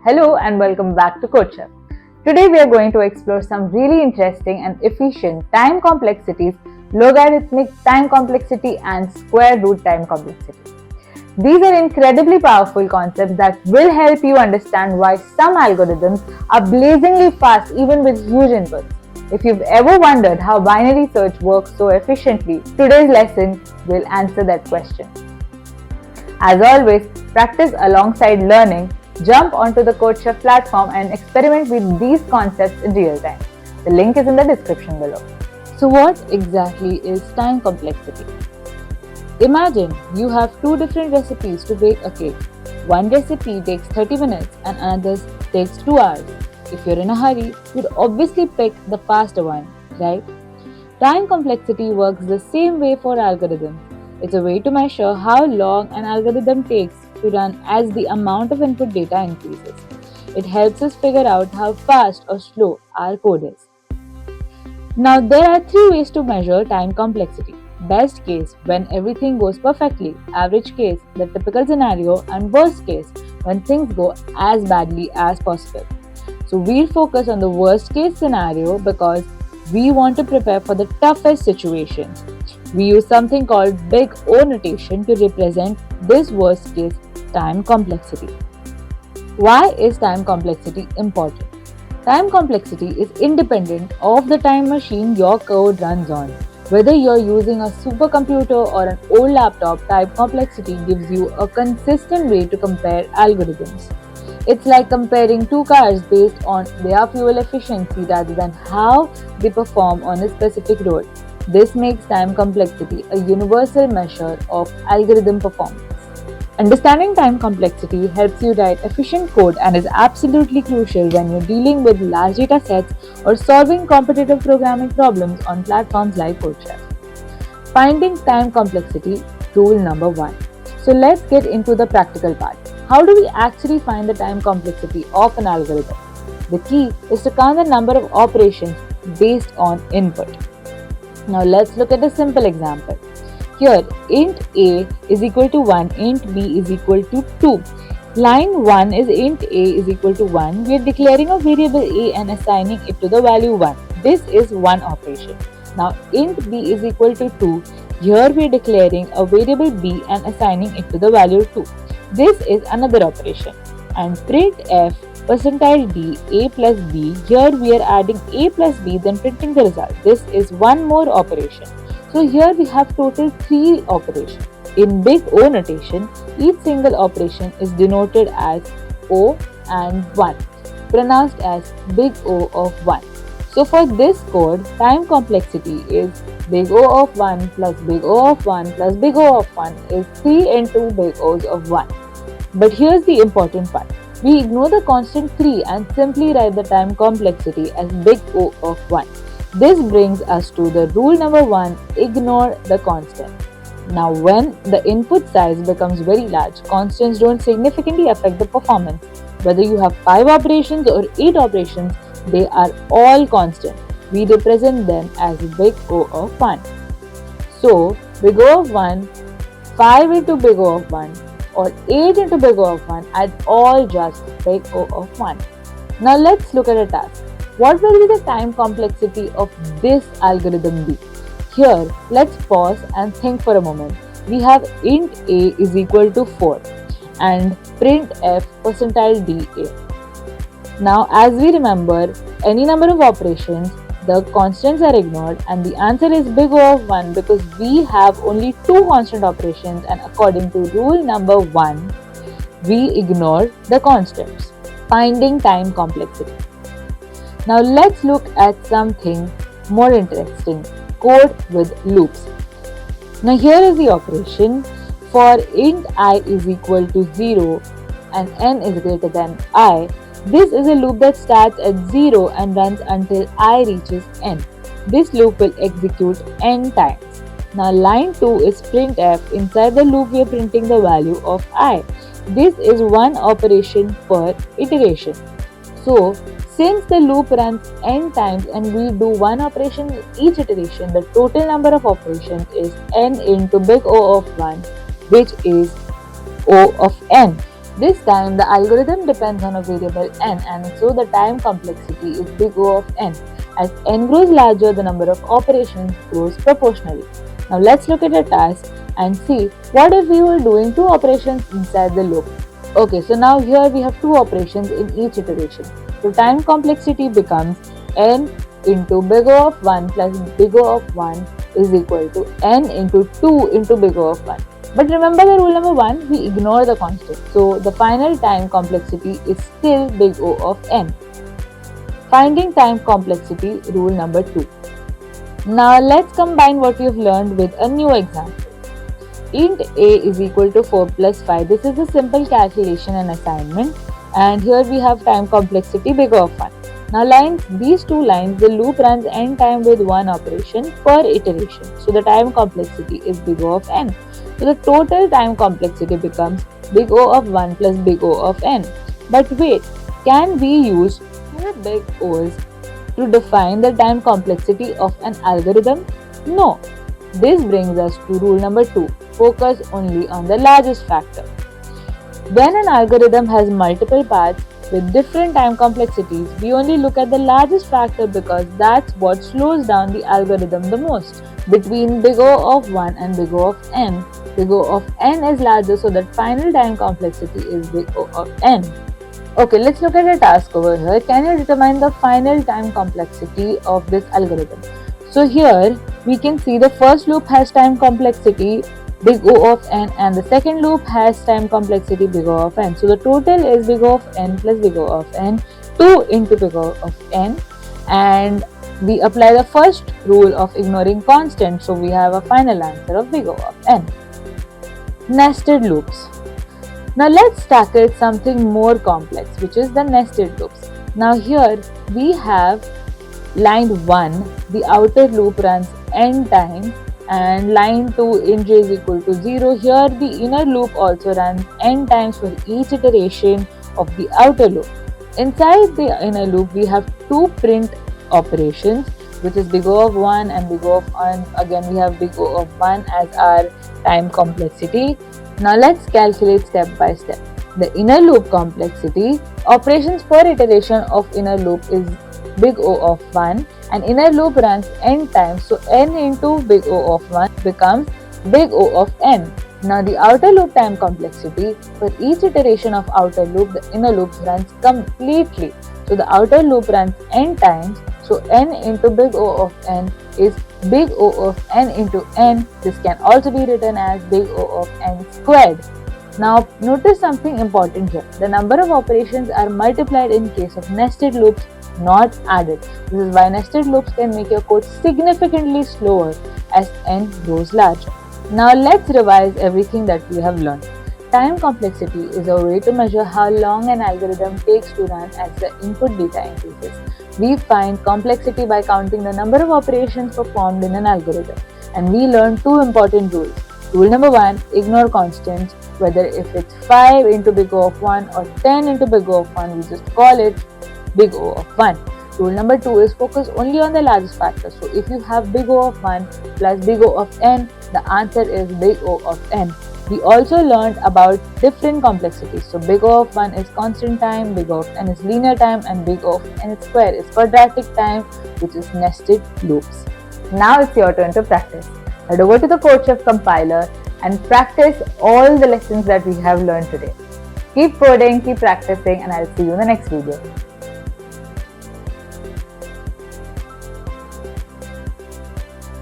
Hello and welcome back to CodeChef. Today we are going to explore some really interesting and efficient time complexities, logarithmic time complexity and square root time complexity. These are incredibly powerful concepts that will help you understand why some algorithms are blazingly fast even with huge inputs. If you've ever wondered how binary search works so efficiently, today's lesson will answer that question. As always, practice alongside learning. Jump onto the CodeChef platform and experiment with these concepts in real time. The link is in the description below. So what exactly is time complexity? Imagine you have two different recipes to bake a cake. One recipe takes 30 minutes and another takes 2 hours. If you're in a hurry, you'd obviously pick the faster one, right? Time complexity works the same way for algorithms. It's a way to measure how long an algorithm takes to run as the amount of input data increases. It helps us figure out how fast or slow our code is. Now, there are 3 ways to measure time complexity. Best case, when everything goes perfectly. Average case, the typical scenario. And worst case, when things go as badly as possible. So we'll focus on the worst case scenario because we want to prepare for the toughest situations. We use something called big O notation to represent this worst case time complexity. Why is time complexity important? Time complexity is independent of the time machine your code runs on. Whether you're using a supercomputer or an old laptop, time complexity gives you a consistent way to compare algorithms. It's like comparing two cars based on their fuel efficiency rather than how they perform on a specific road. This makes time complexity a universal measure of algorithm performance. Understanding time complexity helps you write efficient code and is absolutely crucial when you're dealing with large data sets or solving competitive programming problems on platforms like CodeChef. Finding time complexity, rule number 1. So let's get into the practical part. How do we actually find the time complexity of an algorithm? The key is to count the number of operations based on input. Now let's look at a simple example. Here, int a is equal to 1, int b is equal to 2. Line 1 is int a is equal to 1. We are declaring a variable a and assigning it to the value 1. This is one operation. Now int b is equal to 2. Here we are declaring a variable b and assigning it to the value 2. This is another operation. And printf %d a plus b, here we are adding a plus b then printing the result. This is one more operation. So here we have total 3 operations. In big O notation, each single operation is denoted as O and 1, pronounced as big O of 1. So for this code, time complexity is big O of 1 plus big O of 1 plus big O of 1 is 3 into big O's of 1. But here's the important part. We ignore the constant 3 and simply write the time complexity as big O of 1. This brings us to the rule number 1, ignore the constant. Now when the input size becomes very large, constants don't significantly affect the performance. Whether you have 5 operations or 8 operations, they are all constant. We represent them as big O of 1. So big O of 1, 5 into big O of 1 or 8 into big O of 1 are all just big O of 1. Now let's look at a task. What will be the time complexity of this algorithm be? Here, let's pause and think for a moment. We have int a is equal to 4 and printf %d a. Now as we remember, any number of operations, the constants are ignored and the answer is big O of 1 because we have only 2 constant operations and according to rule number 1, we ignore the constants. Finding time complexity. Now let's look at something more interesting, code with loops. Now here is the operation. For int I is equal to 0 and n is greater than I, this is a loop that starts at 0 and runs until I reaches n. This loop will execute n times. Now line 2 is printf. Inside the loop we are printing the value of I. This is one operation per iteration. So Since the loop runs n times and we do one operation in each iteration, the total number of operations is n into big O of 1, which is O of n. This time the algorithm depends on a variable n, and so the time complexity is big O of n. As n grows larger, the number of operations grows proportionally. Now let's look at a task and see what if we were doing two operations inside the loop. Okay, so now here we have two operations in each iteration. So time complexity becomes n into big O of 1 plus big O of 1 is equal to n into 2 into big O of 1. But remember the rule number 1, we ignore the constant. So the final time complexity is still big O of n. Finding time complexity, rule number 2. Now let's combine what we have learned with a new example. Int a is equal to 4 plus 5. This is a simple calculation and assignment. And here we have time complexity big O of 1. Now these two lines, the loop runs n time with one operation per iteration. So the time complexity is big O of n. So the total time complexity becomes big O of 1 plus big O of n. But wait, can we use two big O's to define the time complexity of an algorithm? No. This brings us to rule number 2. Focus only on the largest factor. When an algorithm has multiple paths with different time complexities, we only look at the largest factor because that's what slows down the algorithm the most. Between big O of 1 and big O of n, big O of n is larger, so that final time complexity is big O of n. Okay, let's look at a task over here. Can you determine the final time complexity of this algorithm? So here we can see the first loop has time complexity big O of n and the second loop has time complexity big O of n. So the total is big O of n plus big O of n, 2 into big O of n, and we apply the first rule of ignoring constant, so we have a final answer of big O of n. Nested loops. Now let's tackle something more complex, which is the nested loops. Now here we have line 1, the outer loop runs n times, and line 2 int j is equal to 0. Here the inner loop also runs n times for each iteration of the outer loop. Inside the inner loop we have two print operations, which is big O of 1 and big O of 1. Again we have big O of 1 as our time complexity. Now let's calculate step by step. The inner loop complexity, operations per iteration of inner loop is big O of 1, and inner loop runs n times, so n into big O of 1 becomes big O of n. Now the outer loop time complexity, for each iteration of outer loop, the inner loop runs completely. So the outer loop runs n times, so n into big O of n is big O of n into n. This can also be written as big O of n squared. Now notice something important here. The number of operations are multiplied in case of nested loops, not added. This is why nested loops can make your code significantly slower as n grows larger. Now let's revise everything that we have learned. Time complexity is a way to measure how long an algorithm takes to run as the input data increases. We find complexity by counting the number of operations performed in an algorithm. And we learned two important rules. Rule number 1, ignore constants. Whether if it's 5 into big O of 1 or 10 into big O of 1, we just call it big O of 1. Rule number 2 is focus only on the largest factor. So if you have big O of 1 plus big O of n, the answer is big O of n. We also learned about different complexities. So big O of 1 is constant time, big O of n is linear time, and big O of n square is quadratic time, which is nested loops. Now it's your turn to practice. Head over to the CodeChef compiler and practice all the lessons that we have learned today. Keep coding, keep practicing, and I'll see you in the next video.